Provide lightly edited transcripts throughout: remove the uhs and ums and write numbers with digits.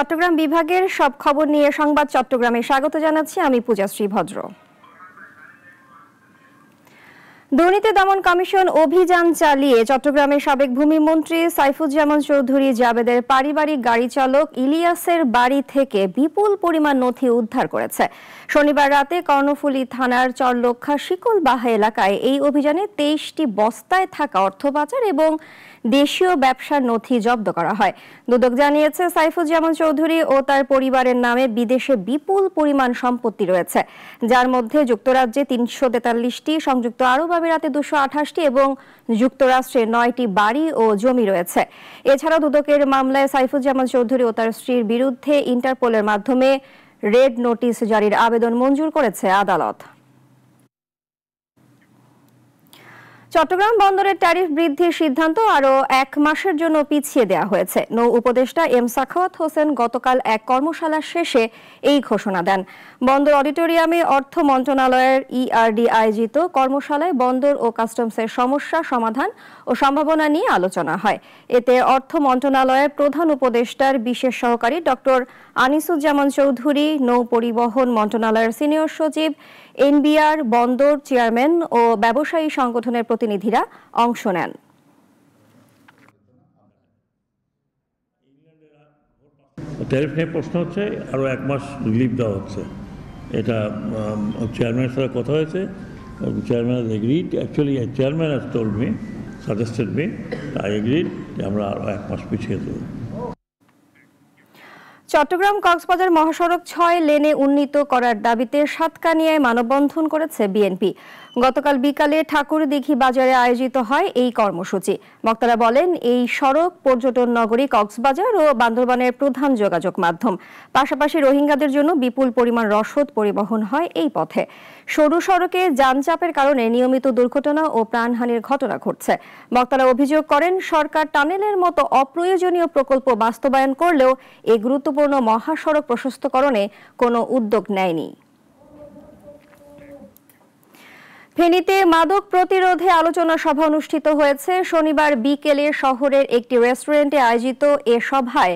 চট্টগ্রাম বিভাগের সব খবর নিয়ে সংবাদ চট্টগ্রামে স্বাগত জানাচ্ছি আমি পূজাশ্রী ভদ্র। দুর্নীতি দমন কমিশন অভিযান চালিয়ে চট্টগ্রামের সাবেক ভূমিমন্ত্রী সাইফুজ্জামান চৌধুরী জাবেদের পারিবারিক গাড়ি চালক ইলিয়াসের বাড়ি থেকে বিপুল পরিমাণ নথি উদ্ধার করেছে। শনিবার রাতে কর্ণফুলী থানার চরলক্ষা শিকলবাহা এলাকায় এই অভিযানে 23টি বস্তায় থাকা অর্থ পাচার এবং দেশীয় ব্যবসার নথি জব্দ করা হয়। দুদক জানিয়েছে, সাইফুজ্জামান চৌধুরী ও তার পরিবারের নামে বিদেশে বিপুল পরিমাণ সম্পত্তি রয়েছে, যার মধ্যে যুক্তরাজ্যে 343টি, সংযুক্ত আরব আমিরাতে 228টি এবং যুক্তরাষ্ট্রে 9টি বাড়ি ও জমি রয়েছে। এছাড়া দুদকের মামলায় সাইফুজ্জামান চৌধুরী ও তার স্ত্রীর বিরুদ্ধে ইন্টারপোলের মাধ্যমে রেড নোটিশ জারির আবেদন মঞ্জুর করেছে আদালত। চট্টগ্রাম বন্দরের ট্যারিফ বৃদ্ধির সিদ্ধান্ত আরও 1 মাসের জন্য পিছিয়ে দেওয়া হয়েছে। নৌ উপদেষ্টা এম সাখাওয়াত হোসেন গতকাল এক কর্মশালা শেষে এই ঘোষণা দেন। বন্দর অডিটোরিয়ামে অর্থ মন্ত্রণালয়ের ইআরডি আয়োজিত কর্মশালায় বন্দর ও কাস্টমসের সমস্যা সমাধান ও সম্ভাবনা নিয়ে আলোচনা হয়। এতে অর্থ মন্ত্রণালয়ের প্রধান উপদেষ্টার বিশেষ সহকারী ডক্টর আনিসুজ্জামান চৌধুরী, নৌ পরিবহন মন্ত্রণালয়ের সিনিয়র সচিব, এনবিআর, বন্দর চেয়ারম্যান ও ব্যবসায়ী সংগঠনের প্রতিনিধিরা অংশ নেন। ট্যারিফ নিয়ে প্রশ্ন হচ্ছে, আরও 1 মাস রিলিফ দেওয়া হচ্ছে। এটা চেয়ারম্যানের সাথে কথা হয়েছে, chairman has agreed. Actually chairman has told me, suggested me, I agreed যে আমরা আরও 1 মাস পিছিয়ে দেবো। চট্টগ্রাম কক্সবাজার মহাসড়ক 6 লেনে উন্নীত করার দাবিতে সাতকানিয়ায় মানববন্ধন করেছে বিএনপি। গতকাল বিকালে ঠাকুরদিঘি বাজারে আয়োজিত হয় এই কর্মসূচি। বক্তারা বলেন, এই সড়ক পর্যটন নগরী কক্সবাজার ও বান্দরবানের প্রধান যোগাযোগ মাধ্যম। পাশাপাশি রোহিঙ্গাদের জন্য বিপুল পরিমাণ রসদ পরিবহন হয় এই পথে। সরু সড়কে যানচাপের কারণে নিয়মিত দুর্ঘটনা ও প্রাণহানির ঘটনা ঘটছে। বক্তারা অভিযোগ করেন, সরকার টানেলের মতো অপ্রয়োজনীয় প্রকল্প বাস্তবায়ন করলেও এই গুরুত্বপূর্ণ মহাসড়ক প্রশস্তকরণে কোনো উদ্যোগ নেয়নি। ফেনীতে মাদক প্রতিরোধে আলোচনা সভা অনুষ্ঠিত হয়েছে। শনিবার বিকেলে শহরের একটি রেস্টুরেন্টে আয়োজিত এ সভায়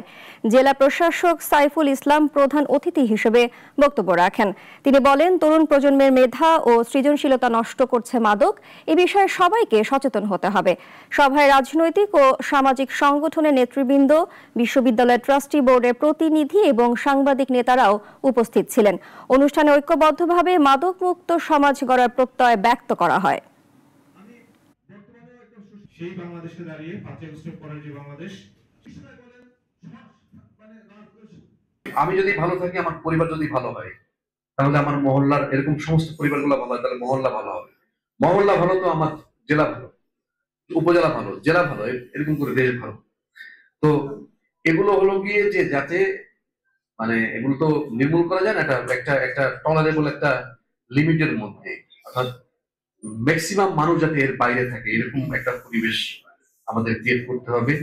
জেলা প্রশাসক সাইফুল ইসলাম প্রধান অতিথি হিসেবে বক্তব্য রাখেন। তিনি বলেন, তরুণ প্রজন্মের মেধা ও সৃজনশীলতা নষ্ট করছে মাদক। এ বিষয়ে সবাইকে সচেতন হতে হবে। সভায় রাজনৈতিক ও সামাজিক সংগঠনের নেতৃবৃন্দ, বিশ্ববিদ্যালয় ট্রাস্টি বোর্ডের প্রতিনিধি এবং সাংবাদিক নেতারাও উপস্থিত ছিলেন। অনুষ্ঠানে ঐক্যবদ্ধভাবে মাদকমুক্ত সমাজ গড়ার প্রত্যয় ব্যক্ত করা হয়। সেই বাংলাদেশে দাঁড়িয়ে 5 আগস্টের পরের যে বাংলাদেশ, আমি যদি ভালো থাকি, আমার পরিবার যদি ভালো হয়, তাহলে আমার মহল্লার এরকম সমস্ত পরিবারগুলো ভালো হয়, তাহলে মহল্লা ভালো হবে। মহল্লা ভালো তো আমার জেলা ভালো, উপজেলা ভালো, জেলা ভালো, এরকম করে দেশ ভালো। তো এগুলো হলো গিয়ে যে যাতে মানে এগুলো তো নির্মূল করা যায় না একটা টলারেবল একটা লিমিটের মধ্যে, অর্থাৎ ম্যাক্সিমাম মানুষ যাতে এর বাইরে থাকে, এরকম একটা পরিবেশ আমাদের ক্রিয়েট করতে হবে।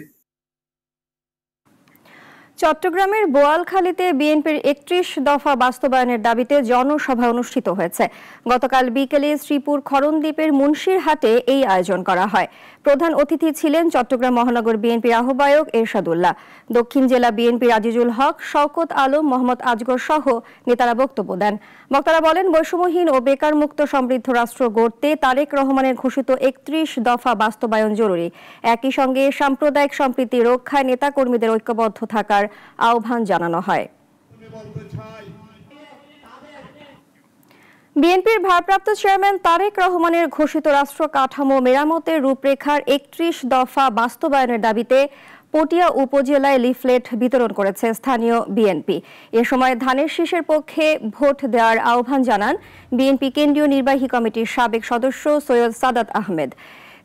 চট্টগ্রামের বোয়ালখালীতে বিএনপির 31 দফা বাস্তবায়নের দাবিতে জনসভা অনুষ্ঠিত হয়েছে। গতকাল বিকেলে শ্রীপুর খরণদ্বীপের মুন্সিরহাটে এই আয়োজন করা হয়। প্রধান অতিথি ছিলেন চট্টগ্রাম মহানগর বিএনপির আহ্বায়ক এরশাদুল্লাহ, দক্ষিণ জেলা বিএনপির আজিজুল হক, শওকত আলম, মোহাম্মদ আজগর সহ নেতারা বক্তব্য দেন। বক্তারা বলেন, বৈষম্যহীন ও বেকার মুক্ত সমৃদ্ধ রাষ্ট্র গড়তে তারেক রহমানের ঘোষিত 31 দফা বাস্তবায়ন জরুরি। একই সঙ্গে সাম্প্রদায়িক সম্প্রীতি রক্ষায় নেতাকর্মীদের ঐক্যবদ্ধ থাকার আহ্বান জানানো হয়। বিএনপির ভারপ্রাপ্ত চেয়ারম্যান তারেক রহমানের ঘোষিত রাষ্ট্র কাঠামো মেরামতের রূপরেখার 31 দফা বাস্তবায়নের দাবিতে পটিয়া উপজেলায় লিফলেট বিতরণ করেছে স্থানীয় বিএনপি। এ সময় ধানের শীষের পক্ষে ভোট দেওয়ার আহ্বান জানান বিএনপি কেন্দ্রীয় নির্বাহী কমিটির সাবেক সদস্য সৈয়দ সাদাত আহমেদ।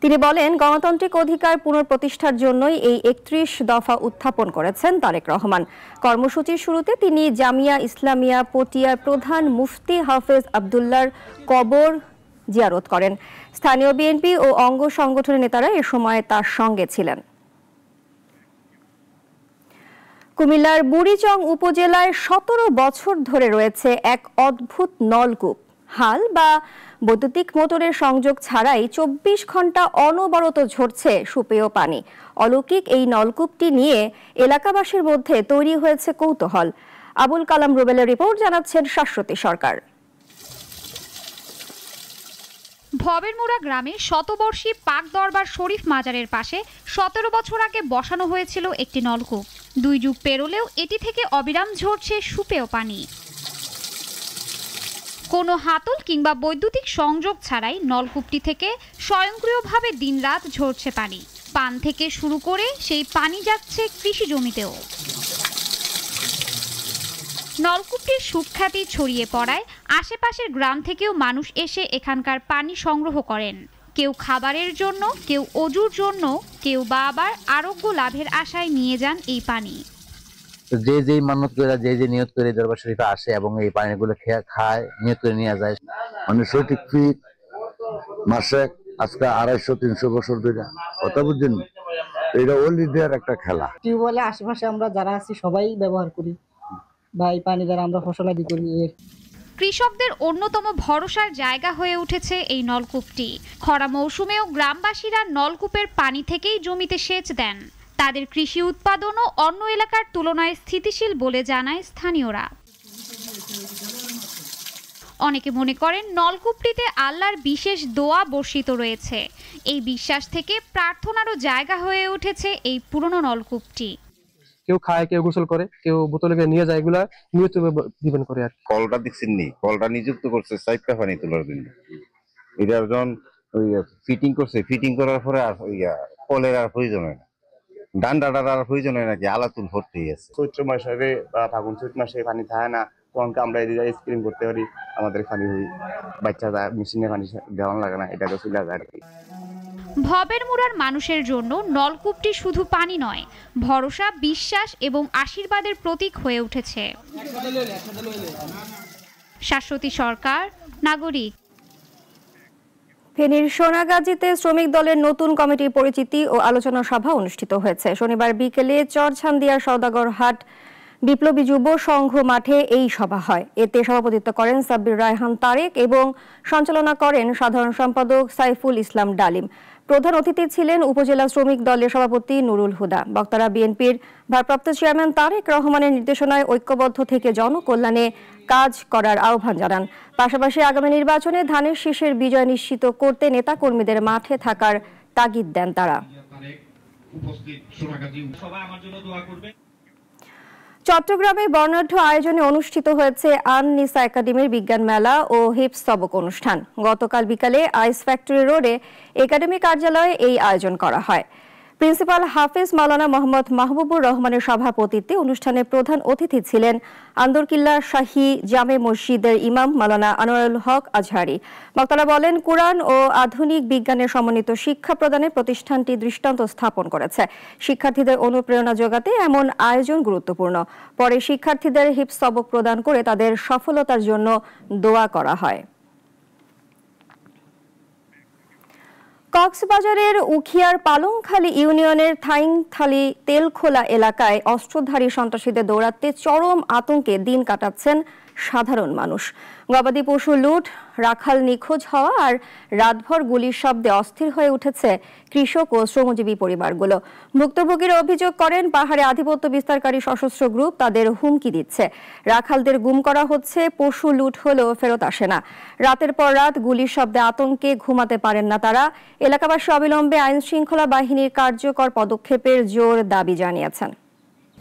তিনি বলেন, গণতান্ত্রিক অধিকার পুনঃপ্রতিষ্ঠার জন্যই এই 31 দফা উত্থাপন করেছেন তারেক রহমান। কর্মসূচির শুরুতে তিনি জামিয়া ইসলামিয়া পটিয়ার প্রধান মুফতি হাফেজ আব্দুল্লাহর কবর জিয়ারত করেন। স্থানীয় বিএনপি ও অঙ্গ সংগঠনের নেতারা এ সময় তার সঙ্গে ছিলেন। কুমিল্লার বুড়িচং উপজেলায় 17 বছর ধরে রয়েছে এক অদ্ভুত নলকূপ। হাল বা বৈদ্যুতিক মোটরের সংযোগ ছাড়াই 24 ঘন্টা অনবরত ঝরছে সুপেয় পানি। অলৌকিক এই নলকূপটি নিয়ে এলাকাবাসীর মধ্যে তৈরি হয়েছে কৌতূহল। আবুল কালাম রুবেলের রিপোর্ট, জানাচ্ছেন শাশ্বতী সরকার। ভবেরমুড়া গ্রামে শতবর্ষী পাক দরবার শরীফ মাজারের পাশে 17 বছর আগে বসানো হয়েছিল একটি নলকূপ। 2 যুগ পেরোলেও এটি থেকে অবিরাম ঝরছে সুপেয় পানি। কোনো হাতল কিংবা বৈদ্যুতিক সংযোগ ছাড়াই নলকূপটি থেকে স্বয়ংক্রিয়ভাবে দিনরাত ঝরছে পানি। পান থেকে শুরু করে সেই পানি যাচ্ছে কৃষি জমিতেও। নলকূপটির সুখ্যাতি ছড়িয়ে পড়ায় আশেপাশের গ্রাম থেকেও মানুষ এসে এখানকার পানি সংগ্রহ করেন। কেউ খাবারের জন্য, কেউ অজুর জন্য, কেউ বা আবার আরোগ্য লাভের আশায় নিয়ে যান এই পানি। যে যেই মান্যত করে, যে নিয়ত করে দরবার শরীফে আসে এবং এই পানিগুলো খায়, নিয়ত করে নিয়ে যায়। মানে সঠিক ফিট মাসে আজকে 250-300 বছর ধরে, কথা বুঝছেন, এটা ওল্ড ইন্ডিয়ার একটা খেলা। টিউবওয়েলে আশেপাশে আমরা যারা আছি সবাই ব্যবহার করি বা এই পানি দ্বারা আমরা ফসলাদি করি। কৃষকদের অন্যতম ভরসার জায়গা হয়ে উঠেছে এই নলকূপটি। খরা মৌসুমেও গ্রামবাসীরা নলকূপের পানি থেকেই জমিতে সেচ দেন। তাদের কৃষি উৎপাদনও অন্য এলাকার তুলনায় স্থিতিশীল বলে জানায় স্থানীয়রা। অনেকে মনে করেন নলকূপটিতে আল্লাহর বিশেষ দোয়া বর্ষিত রয়েছে। এই বিশ্বাস থেকে প্রার্থনারও জায়গা হয়ে উঠেছে এই পুরনো নলকূপটি। কেউ খায়, কেউ গোসল করে, কেউ বোতলে নিয়ে যায়, এগুলা নিয়ত দিবেন করে। আর কলটা দেখছেন নি, কলটা নিযুক্ত করছে সাইপটা পানি তোলার জন্য। এটা যখন ফিটিং করছে, ফিটিং করার পরে আর কলের আর প্রয়োজন হয় না, ডান্ডাটার আর প্রয়োজন হয় নাকি, আলাতুল ভর্তি আছে। চৈত্র মাসে বা ফাগুন চৈত মাসে পানি থাকে না, তখন আমরা এদিকে স্প্রিং করতে পারি, আমাদের পানি বাচ্চা যায়, মেশিনে পানি দেওয়া লাগে না, এটা তো চলে যায় আর কি। ভবেরমুড়ার মানুষের জন্য নলকূপটি শুধু পানি নয়, ভরসা, বিশ্বাস এবং আশীর্বাদের প্রতীক হয়ে উঠেছে। শাশ্বতী সরকার, নাগরিক। ফেনীর সোনাগাজীতে শ্রমিক দলের নতুন কমিটির পরিচিতি ও আলোচনা সভা অনুষ্ঠিত হয়েছে। শনিবার বিকেলে চরছান্দিয়া সওদাগর হাট বিপ্লবী যুব সংঘ মাঠে এই সভা হয়। এতে সভাপতিত্ব করেন সাব্বির রায়হান তারেক এবং সঞ্চালনা করেন সাধারণ সম্পাদক সাইফুল ইসলাম ডালিম। প্রধান অতিথি ছিলেন উপজেলা শ্রমিক দলের সভাপতি নুরুল হুদা। বক্তারা বিএনপির ভারপ্রাপ্ত চেয়ারম্যান তারেক রহমানের নির্দেশনায় ঐক্যবদ্ধ থেকে জনকল্যাণে কাজ করার আহ্বান জানান। পাশাপাশি আগামী নির্বাচনে ধানের শীষের বিজয় নিশ্চিত করতে নেতাকর্মীদের মাঠে থাকার তাগিদ দেন তারা। চট্টগ্রামে বর্ণাঢ্য আয়োজনে অনুষ্ঠিত হয়েছে আন-নিসা একাডেমির বিজ্ঞান মেলা ও হিপস সবক অনুষ্ঠান। গতকাল বিকালে আইস ফ্যাক্টরি রোডে একাডেমি কার্যালয়ে এই আয়োজন করা হয়। প্রিন্সিপাল হাফেজ মাওলানা মোহাম্মদ মাহবুবুর রহমানের সভাপতিত্বে অনুষ্ঠানে প্রধান অতিথি ছিলেন আন্দরকিল্লা শাহী জামে মসজিদের ইমাম মাওলানা আনোয়ারুল হক আজহারি। বক্তারা বলেন, কুরআন ও আধুনিক বিজ্ঞানের সমন্বিত শিক্ষা প্রদানে প্রতিষ্ঠানটি দৃষ্টান্ত স্থাপন করেছে। শিক্ষার্থীদের অনুপ্রেরণা যোগাতে এমন আয়োজন গুরুত্বপূর্ণ। পরে শিক্ষার্থীদের হিপস সবক প্রদান করে তাদের সফলতার জন্য দোয়া করা হয়। কক্সবাজারের উখিয়ার পালংখালী ইউনিয়নের থাইংথালি তেলখোলা এলাকায় অস্ত্রধারী সন্ত্রাসীদের দৌরাত্ম্যে চরম আতঙ্কে দিন কাটাচ্ছেন সাধারণ মানুষ। গবাদি পশু লুট, রাখাল নিখোঁজ হওয়া আর রাতভর গুলির শব্দে অস্থির হয়ে উঠেছে কৃষক ও শ্রমজীবী পরিবারগুলো। ভুক্তভোগীরা অভিযোগ করেন, পাহাড়ে আধিপত্য বিস্তারকারী সশস্ত্র গ্রুপ তাদের হুমকি দিচ্ছে। রাখালদের গুম করা হচ্ছে, পশু লুট হলেও ফেরত আসে না। রাতের পর রাত গুলির শব্দে আতঙ্কে ঘুমাতে পারেন না তারা। এলাকাবাসী অবিলম্বে আইন শৃঙ্খলা বাহিনীর কার্যকর পদক্ষেপের জোর দাবি জানিয়েছেন।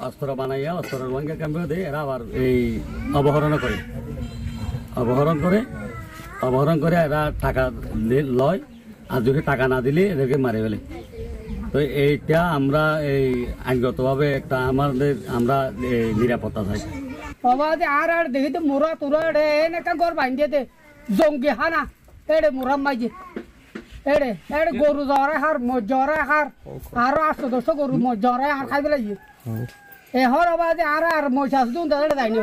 অস্ত্র বানাইয়া অস্ত্রের ভাঙ্গে ক্যাম্পে দেয়, এরা আবার এই অপহরণ করে এরা টাকা লয়, আর যদি টাকা না দিলে এদেরকে মারে ফেলে। তো এইটা আমরা এই আইনগতভাবে একটা আমরা নিরাপত্তা চাই। আর দেখি তো মোরা তোরা এনেকা ঘর বাঁধিয়ে দে জঙ্গি হানা এড়ে মোরা মাইজে এড়ে এড়ে গরু জ্বরে হার মজ্জরে হার আরো 800-200 গরু মজ্জরে হার খাই পেলাই এ হর আবাদে আর মশাস দুন দাঁড়ে যায়নি।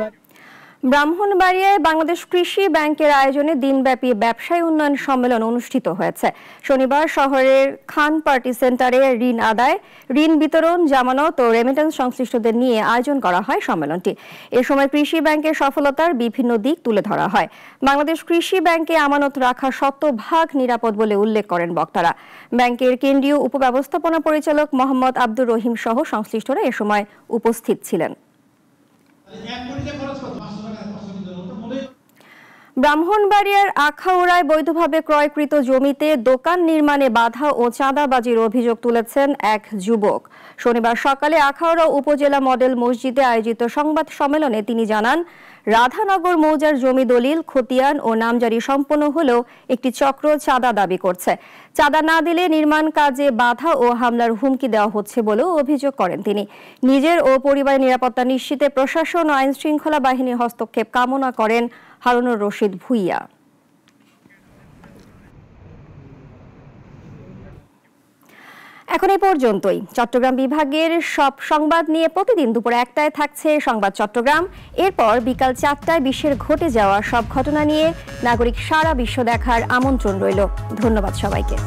ব্রাহ্মণবাড়িয়ায় বাংলাদেশ কৃষি ব্যাংকের আয়োজনে দিনব্যাপী ব্যবসায়ী উন্নয়ন সম্মেলন অনুষ্ঠিত হয়েছে। শনিবার শহরের খান পার্টি সেন্টারে ঋণ আদায়, ঋণ বিতরণ, জামানত ও রেমিটেন্স সংশ্লিষ্টদের নিয়ে আয়োজন করা হয় সম্মেলনটি। এ সময় কৃষি ব্যাংকের সফলতার বিভিন্ন দিক তুলে ধরা হয়। বাংলাদেশ কৃষি ব্যাংকে আমানত রাখা শতভাগ নিরাপদ বলে উল্লেখ করেন বক্তারা। ব্যাংকের কেন্দ্রীয় উপব্যবস্থাপনা পরিচালক মোহাম্মদ আব্দুর রহিম সহ সংশ্লিষ্টরা এ সময় উপস্থিত ছিলেন। ব্রাহ্মণবাড়িয়ার আখাউড়ায় বৈধভাবে ক্রয়কৃত জমিতে দোকান নির্মাণে বাধা ও চাঁদাবাজির অভিযোগ তুলেছেন এক যুবক। শনিবার সকালে আখাউড়া উপজেলা মডেল মসজিদে আয়োজিত সংবাদ সম্মেলনে তিনি জানান, রাধানগর মৌজার জমি দলিল, খতিয়ান ও নামজারি সম্পন্ন হলেও একটি চক্র চাঁদা দাবি করছে। চাঁদা না দিলে নির্মাণ কাজে বাধা ও হামলার হুমকি দেওয়া হচ্ছে বলেও অভিযোগ করেন তিনি। নিজের ও পরিবারের নিরাপত্তা নিশ্চিতে প্রশাসন ও আইন শৃঙ্খলা বাহিনীর হস্তক্ষেপ কামনা করেন হারুনুর রশিদ ভুইয়া। এখন এই পর্যন্তই। চট্টগ্রাম বিভাগের সব সংবাদ নিয়ে প্রতিদিন দুপুর 1টায় থাকছে সংবাদ চট্টগ্রাম। এরপর বিকাল 4টায় বিশ্বের ঘটে যাওয়া সব ঘটনা নিয়ে নাগরিক সারা বিশ্ব দেখার আমন্ত্রণ রইল। ধন্যবাদ সবাইকে।